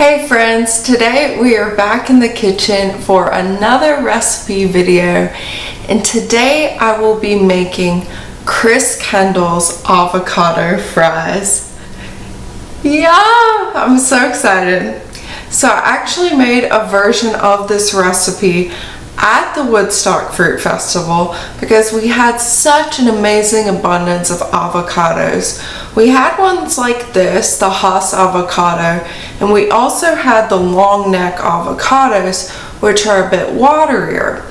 Hey friends, today we are back in the kitchen for another recipe video, and today I will be making Kendall's avocado fries. Yeah, I'm so excited. So I actually made a version of this recipe at the Woodstock Fruit Festival because we had such an amazing abundance of avocados. We had ones like this, the Hass avocado, and we also had the long neck avocados, which are a bit waterier.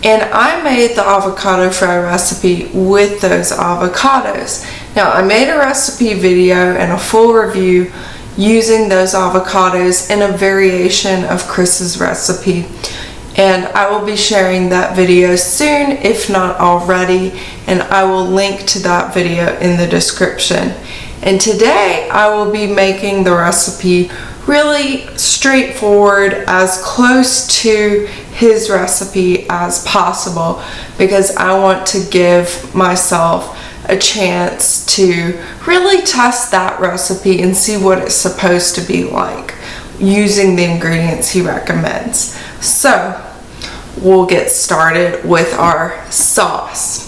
And I made the avocado fry recipe with those avocados. Now I made a recipe video and a full review using those avocados in a variation of Chris's recipe. And I will be sharing that video soon, if not already, and I will link to that video in the description. And today I will be making the recipe really straightforward, as close to his recipe as possible, because I want to give myself a chance to really test that recipe and see what it's supposed to be like using the ingredients he recommends. So we'll get started with our sauce.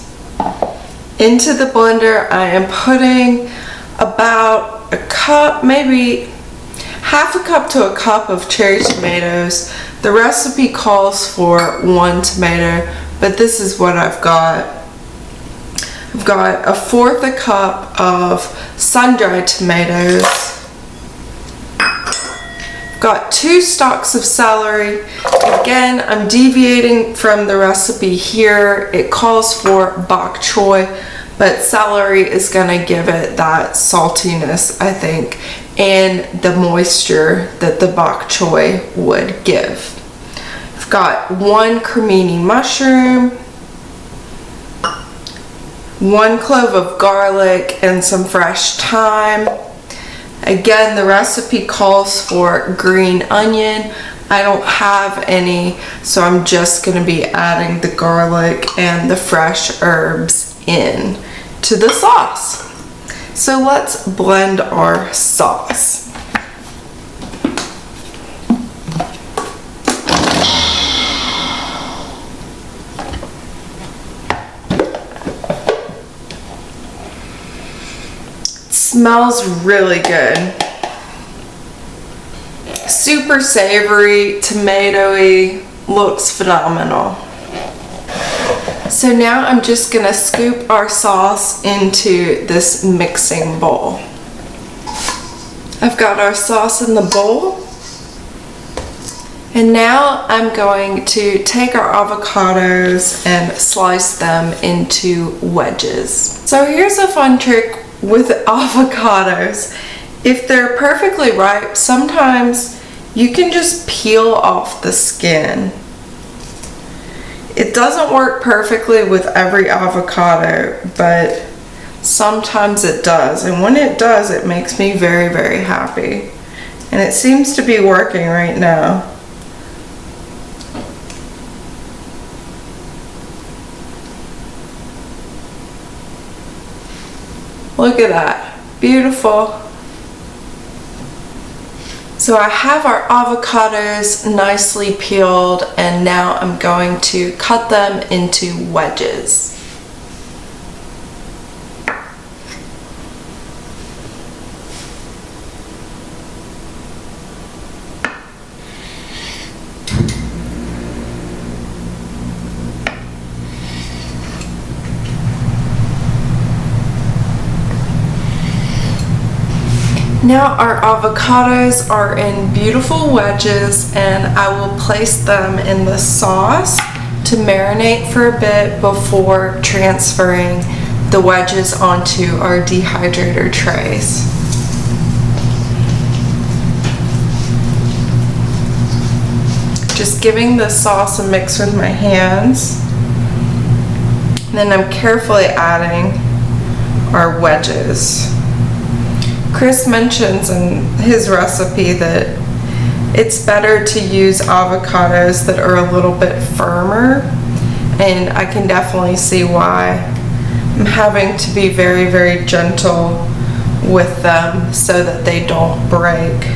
Into the blender I am putting about a cup, maybe half a cup to a cup of cherry tomatoes. The recipe calls for 1 tomato, but this is what I've got. I've got 1/4 cup of sun-dried tomatoes. Got 2 stalks of celery. Again, I'm deviating from the recipe here. It calls for bok choy, but celery is gonna give it that saltiness, I think, and the moisture that the bok choy would give. I've got 1 cremini mushroom, 1 clove of garlic, and some fresh thyme. Again, the recipe calls for green onion. I don't have any, so I'm just going to be adding the garlic and the fresh herbs in to the sauce. So let's blend our sauce. Smells really good. Super savory, tomatoey, looks phenomenal. So now I'm just gonna scoop our sauce into this mixing bowl. I've got our sauce in the bowl, and now I'm going to take our avocados and slice them into wedges. So here's a fun trick with avocados. If they're perfectly ripe, sometimes you can just peel off the skin. It doesn't work perfectly with every avocado, but sometimes it does, and when it does, it makes me very, very happy. And it seems to be working right now. Look at that, beautiful. So I have our avocados nicely peeled, and now I'm going to cut them into wedges. Now our avocados are in beautiful wedges, and I will place them in the sauce to marinate for a bit before transferring the wedges onto our dehydrator trays. Just giving the sauce a mix with my hands. And then I'm carefully adding our wedges. Chris mentions in his recipe that it's better to use avocados that are a little bit firmer, and I can definitely see why. I'm having to be very, very gentle with them so that they don't break.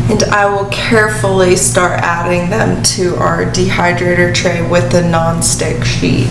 And I will carefully start adding them to our dehydrator tray with the non-stick sheet.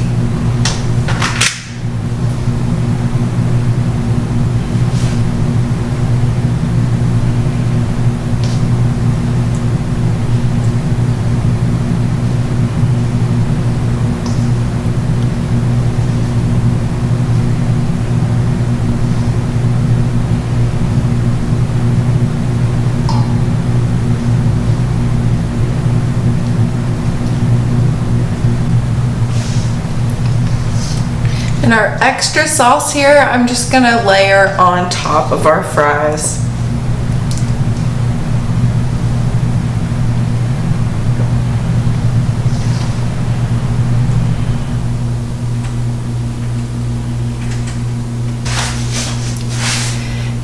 And our extra sauce here, I'm just gonna layer on top of our fries.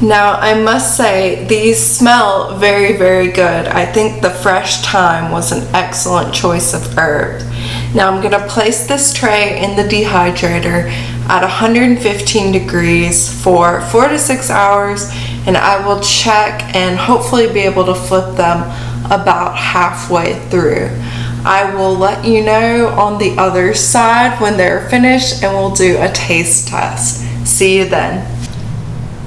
Now, I must say, these smell very, very good. I think the fresh thyme was an excellent choice of herb. Now I'm gonna place this tray in the dehydrator at 115 degrees for 4 to 6 hours, and I will check and hopefully be able to flip them about halfway through. I will let you know on the other side when they're finished, and we'll do a taste test. See you then.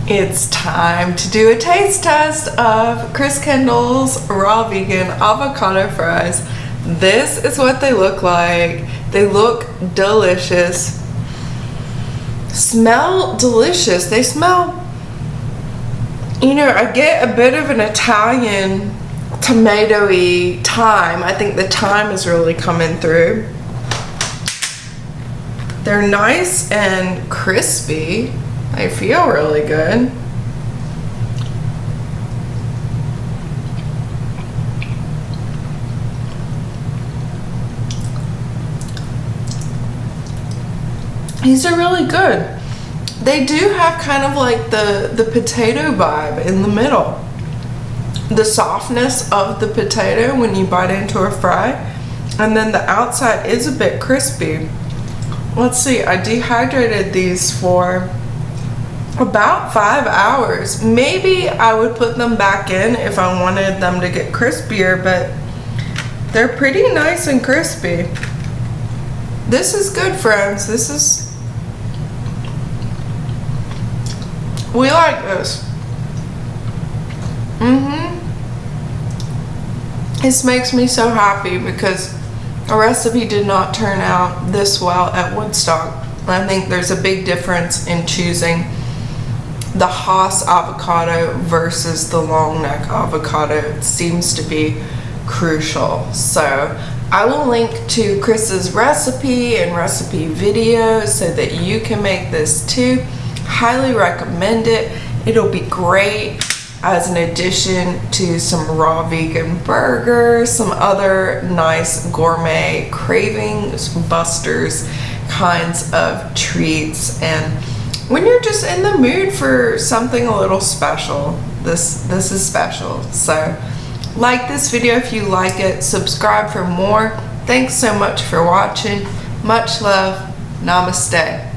It's time to do a taste test of Chris Kendall's raw vegan avocado fries. This is what they look like. They look delicious. Smell delicious. They smell, you know, I get a bit of an Italian tomatoey thyme. I think the thyme is really coming through. They're nice and crispy. They feel really good. These are really good. They do have kind of like the potato vibe in the middle. The softness of the potato when you bite into a fry, and then the outside is a bit crispy. Let's see, I dehydrated these for about 5 hours. Maybe I would put them back in if I wanted them to get crispier, but they're pretty nice and crispy. This is good, friends. We like this. This makes me so happy because a recipe did not turn out this well at Woodstock. I think there's a big difference in choosing the Haas avocado versus the long neck avocado. It seems to be crucial. So I will link to Chris's recipe and recipe video so that you can make this too. Highly recommend it. It'll be great as an addition to some raw vegan burgers, some other nice gourmet cravings busters kinds of treats. And when you're just in the mood for something a little special, this is special. So like this video if you like it, subscribe for more. Thanks so much for watching. Much love. Namaste.